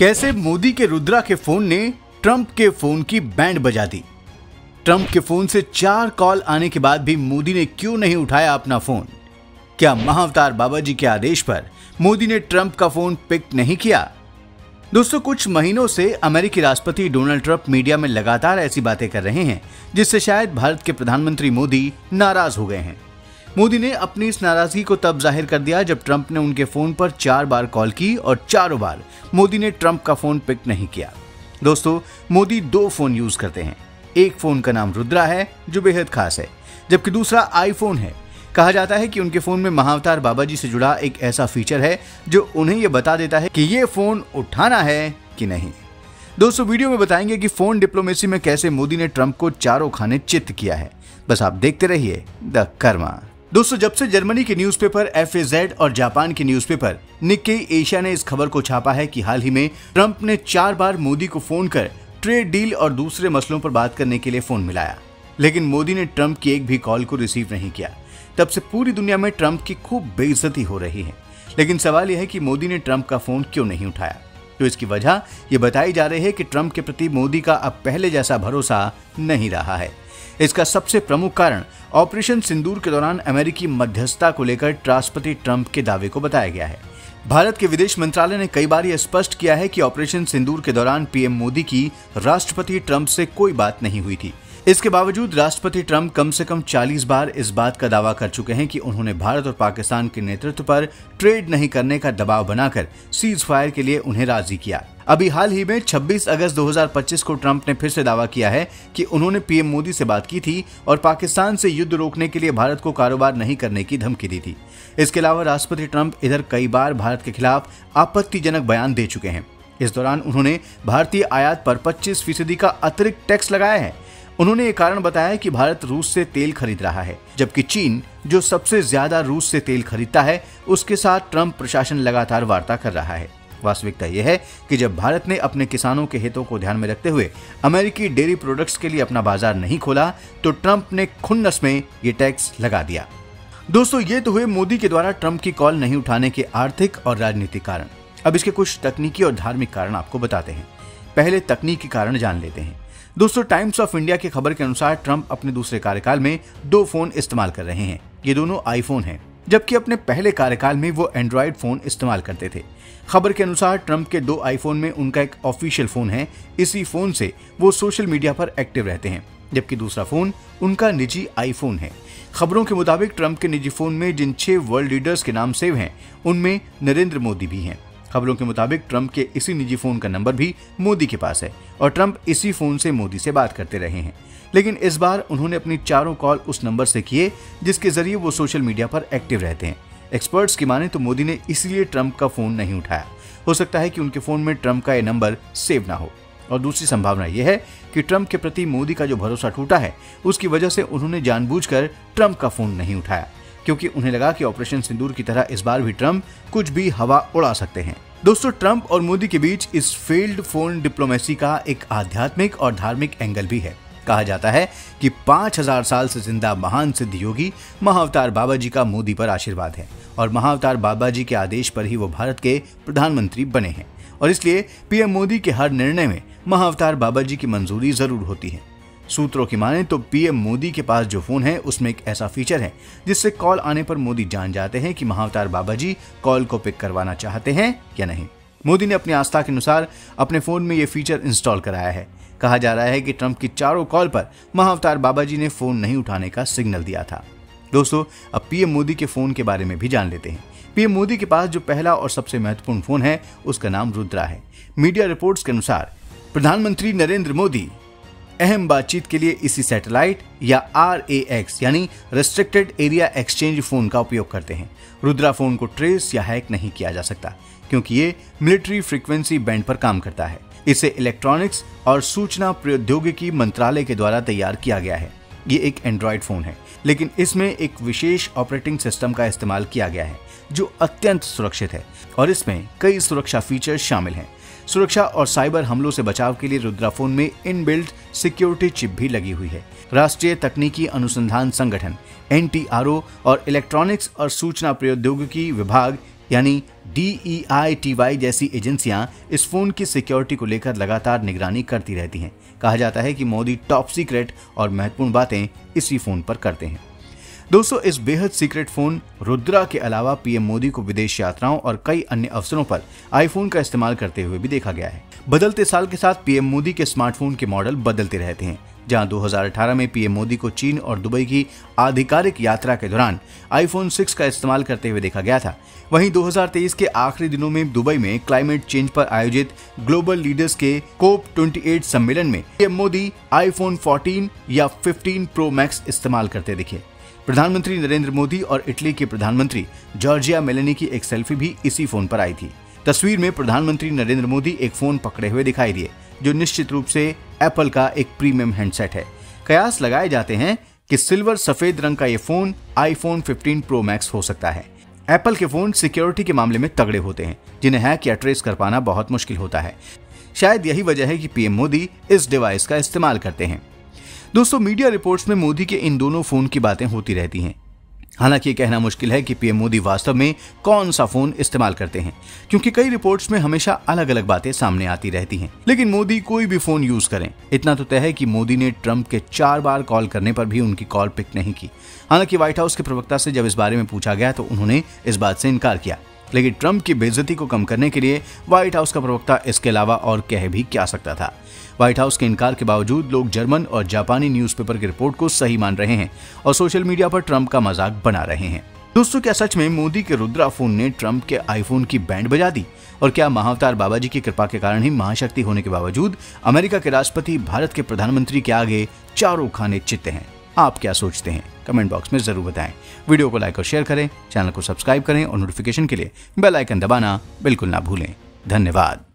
कैसे मोदी के रुद्रा के फोन ने ट्रंप के फोन की बैंड बजा दी। ट्रंप के फोन से 4 कॉल आने के बाद भी मोदी ने क्यों नहीं उठाया अपना फोन। क्या महाअवतार बाबा जी के आदेश पर मोदी ने ट्रंप का फोन पिक नहीं किया। दोस्तों, कुछ महीनों से अमेरिकी राष्ट्रपति डोनाल्ड ट्रंप मीडिया में लगातार ऐसी बातें कर रहे हैं जिससे शायद भारत के प्रधानमंत्री मोदी नाराज हो गए हैं। मोदी ने अपनी इस नाराजगी को तब जाहिर कर दिया जब ट्रंप ने उनके फोन पर 4 बार कॉल की और चारों बार मोदी ने ट्रंप का फोन पिक नहीं किया। दोस्तों, मोदी 2 फोन यूज करते हैं। एक फोन का नाम रुद्रा है जो बेहद खास है, जबकि दूसरा आईफोन है। कहा जाता है कि उनके फोन में महाअवतार बाबा जी से जुड़ा एक ऐसा फीचर है जो उन्हें यह बता देता है कि ये फोन उठाना है कि नहीं। दोस्तों, वीडियो में बताएंगे कि फोन डिप्लोमेसी में कैसे मोदी ने ट्रंप को चारों खाने चित्त किया है। बस आप देखते रहिए द कर्मा। दोस्तों, जब से जर्मनी के न्यूज़पेपर FAZ और जापान के न्यूज़पेपर निक्केई एशिया ने इस खबर को छापा है कि हाल ही में ट्रंप ने 4 बार मोदी को फोन कर ट्रेड डील और दूसरे मसलों पर बात करने के लिए फोन मिलाया, लेकिन मोदी ने ट्रंप की एक भी कॉल को रिसीव नहीं किया। तब से पूरी दुनिया में ट्रंप की खूब बेइज्जती हो रही है। लेकिन सवाल यह है कि मोदी ने ट्रंप का फोन क्यों नहीं उठाया। तो इसकी वजह यह बताई जा रही है कि ट्रंप के प्रति मोदी का अब पहले जैसा भरोसा नहीं रहा है। इसका सबसे प्रमुख कारण ऑपरेशन सिंदूर के दौरान अमेरिकी मध्यस्थता को लेकर राष्ट्रपति ट्रंप के दावे को बताया गया है। भारत के विदेश मंत्रालय ने कई बार यह स्पष्ट किया है कि ऑपरेशन सिंदूर के दौरान पीएम मोदी की राष्ट्रपति ट्रंप से कोई बात नहीं हुई थी। इसके बावजूद राष्ट्रपति ट्रंप कम से कम 40 बार इस बात का दावा कर चुके हैं कि उन्होंने भारत और पाकिस्तान के नेतृत्व पर ट्रेड नहीं करने का दबाव बनाकर सीज फायर के लिए उन्हें राजी किया। अभी हाल ही में 26 अगस्त 2025 को ट्रंप ने फिर से दावा किया है कि उन्होंने पीएम मोदी से बात की थी और पाकिस्तान से युद्ध रोकने के लिए भारत को कारोबार नहीं करने की धमकी दी थी। इसके अलावा राष्ट्रपति ट्रंप इधर कई बार भारत के खिलाफ आपत्तिजनक बयान दे चुके हैं। इस दौरान उन्होंने भारतीय आयात पर 25% का अतिरिक्त टैक्स लगाया है। उन्होंने ये कारण बताया कि भारत रूस से तेल खरीद रहा है, जबकि चीन जो सबसे ज्यादा रूस से तेल खरीदता है उसके साथ ट्रंप प्रशासन लगातार वार्ता कर रहा है। वास्तविकता यह है कि जब भारत ने अपने किसानों के हितों को ध्यान में रखते हुए अमेरिकी डेयरी प्रोडक्ट्स के लिए अपना बाजार नहीं खोला तो ट्रंप ने खुन्नस में ये टैक्स लगा दिया। दोस्तों, ये तो हुए मोदी के द्वारा ट्रंप की कॉल नहीं उठाने के आर्थिक और राजनीतिक कारण। अब इसके कुछ तकनीकी और धार्मिक कारण आपको बताते हैं। पहले तकनीकी कारण जान लेते हैं। दोस्तों, टाइम्स ऑफ इंडिया की खबर के अनुसार ट्रंप अपने दूसरे कार्यकाल में 2 फोन इस्तेमाल कर रहे हैं। ये दोनों आईफोन हैं, जबकि अपने पहले कार्यकाल में वो एंड्रॉयड फोन इस्तेमाल करते थे। खबर के अनुसार ट्रंप के 2 आईफोन में उनका एक ऑफिशियल फोन है। इसी फोन से वो सोशल मीडिया पर एक्टिव रहते हैं, जबकि दूसरा फोन उनका निजी आईफोन है। खबरों के मुताबिक ट्रंप के निजी फोन में जिन 6 वर्ल्ड लीडर्स के नाम सेव हैं उनमें नरेंद्र मोदी भी हैं। खबरों के मुताबिक ट्रंप के इसी निजी फोन का नंबर भी मोदी के पास है और ट्रंप इसी फोन से मोदी से बात करते रहे हैं। लेकिन इस बार उन्होंने अपनी चारों कॉल उस नंबर से किए जिसके जरिए वो सोशल मीडिया पर एक्टिव रहते हैं। एक्सपर्ट्स की माने तो मोदी ने इसलिए ट्रंप का फोन नहीं उठाया। हो सकता है कि उनके फोन में ट्रंप का ये नंबर सेव ना हो। और दूसरी संभावना यह है कि ट्रंप के प्रति मोदी का जो भरोसा टूटा है उसकी वजह से उन्होंने जानबूझकर ट्रंप का फोन नहीं उठाया, क्योंकि उन्हें लगा कि ऑपरेशन सिंदूर की तरह इस बार भी ट्रंप कुछ भी हवा उड़ा सकते हैं। दोस्तों, ट्रंप और मोदी के बीच इस फेल्ड फोन डिप्लोमेसी का एक आध्यात्मिक और धार्मिक एंगल भी है। कहा जाता है कि 5000 साल से जिंदा महान सिद्ध योगी महाअवतार बाबा जी का मोदी पर आशीर्वाद है और महाअवतार बाबा जी के आदेश पर ही वो भारत के प्रधानमंत्री बने हैं और इसलिए पीएम मोदी के हर निर्णय में महाअवतार बाबा जी की मंजूरी जरूर होती है। सूत्रों की माने तो पीएम मोदी के पास जो फोन है उसमें एक ऐसा फीचर है जिससे कॉल आने पर मोदी जान जाते हैं कि महाअवतार बाबा जी कॉल को पिक करवाना चाहते हैं या नहीं। मोदी ने अपनी आस्था के अनुसार अपने फोन में ये फीचर इंस्टॉल कराया है। कहा जा रहा है कि ट्रंप की चारों कॉल पर महाअवतार बाबा जी ने फोन नहीं उठाने का सिग्नल दिया था। दोस्तों, अब पीएम मोदी के फोन के बारे में भी जान लेते हैं। पीएम मोदी के पास जो पहला और सबसे महत्वपूर्ण फोन है उसका नाम रुद्रा है। मीडिया रिपोर्ट्स के अनुसार प्रधानमंत्री नरेंद्र मोदी अहम बातचीत के लिए इसी सैटेलाइट या RAX यानी रेस्ट्रिक्टेड एरिया एक्सचेंज फोन का उपयोग करते हैं। रुद्रा फोन को ट्रेस या हैक नहीं किया जा सकता क्योंकि ये मिलिट्री फ्रीक्वेंसी बैंड पर काम करता है। इसे इलेक्ट्रॉनिक्स और सूचना प्रौद्योगिकी मंत्रालय के द्वारा तैयार किया गया है। ये एक एंड्रॉयड फोन है, लेकिन इसमें एक विशेष ऑपरेटिंग सिस्टम का इस्तेमाल किया गया है जो अत्यंत सुरक्षित है और इसमें कई सुरक्षा फीचर्स शामिल हैं। सुरक्षा और साइबर हमलों से बचाव के लिए रुद्रा फोन में इनबिल्ट सिक्योरिटी चिप भी लगी हुई है। राष्ट्रीय तकनीकी अनुसंधान संगठन NTRO और इलेक्ट्रॉनिक्स और सूचना प्रौद्योगिकी विभाग यानी DEITY जैसी एजेंसियां इस फोन की सिक्योरिटी को लेकर लगातार निगरानी करती रहती हैं। कहा जाता है कि मोदी टॉप सीक्रेट और महत्वपूर्ण बातें इसी फोन पर करते हैं। दोस्तों, इस बेहद सीक्रेट फोन रुद्रा के अलावा पीएम मोदी को विदेश यात्राओं और कई अन्य अवसरों पर आईफोन का इस्तेमाल करते हुए भी देखा गया है। बदलते साल के साथ पीएम मोदी के स्मार्टफोन के मॉडल बदलते रहते हैं। जहां 2018 में पीएम मोदी को चीन और दुबई की आधिकारिक यात्रा के दौरान आईफोन 6 का इस्तेमाल करते हुए देखा गया था, वहीं 2023 के आखिरी दिनों में दुबई में क्लाइमेट चेंज पर आयोजित ग्लोबल लीडर्स के COP28 सम्मेलन में पीएम मोदी आईफोन 14 या 15 प्रो मैक्स इस्तेमाल करते दिखे। प्रधानमंत्री नरेंद्र मोदी और इटली के प्रधानमंत्री जॉर्जिया मेलोनी की एक सेल्फी भी इसी फोन पर आई थी। तस्वीर में प्रधानमंत्री नरेंद्र मोदी एक फोन पकड़े हुए दिखाई दिए, जो निश्चित रूप से एप्पल का एक प्रीमियम हैंडसेट है। कयास लगाए जाते हैं कि सिल्वर सफेद रंग का ये फोन आईफोन 15 प्रो मैक्स हो सकता है। एप्पल के फोन सिक्योरिटी के मामले में तगड़े होते हैं, जिन्हें हैक या ट्रेस कर पाना बहुत मुश्किल होता है। शायद यही वजह है कि पीएम मोदी इस डिवाइस का इस्तेमाल करते हैं। दोस्तों, मीडिया रिपोर्ट्स में मोदी के इन दोनों फोन की बातें होती रहती हैं। हालांकि ये कहना मुश्किल है कि पीएम मोदी वास्तव में कौन सा फोन इस्तेमाल करते हैं, क्योंकि कई रिपोर्ट्स में हमेशा अलग अलग बातें सामने आती रहती हैं। लेकिन मोदी कोई भी फोन यूज करें, इतना तो तय है कि मोदी ने ट्रंप के 4 बार कॉल करने पर भी उनकी कॉल पिक नहीं की। हालांकि व्हाइट हाउस के प्रवक्ता से जब इस बारे में पूछा गया तो उन्होंने इस बात से इनकार किया। लेकिन ट्रंप की बेइज्जती को कम करने के लिए व्हाइट हाउस का प्रवक्ता इसके अलावा और कह भी क्या सकता था। व्हाइट हाउस के इनकार के बावजूद लोग जर्मन और जापानी न्यूज़पेपर की रिपोर्ट को सही मान रहे हैं और सोशल मीडिया पर ट्रंप का मजाक बना रहे हैं। दोस्तों, क्या सच में मोदी के रुद्रा फोन ने ट्रंप के आईफोन की बैंड बजा दी? और क्या महाअवतार बाबा जी की कृपा के कारण ही महाशक्ति होने के बावजूद अमेरिका के राष्ट्रपति भारत के प्रधानमंत्री के आगे चारों खाने चित्ते हैं? आप क्या सोचते हैं? कमेंट बॉक्स में जरूर बताएं। वीडियो को लाइक और शेयर करें, चैनल को सब्सक्राइब करें और नोटिफिकेशन के लिए बेल आइकन दबाना बिल्कुल ना भूलें। धन्यवाद।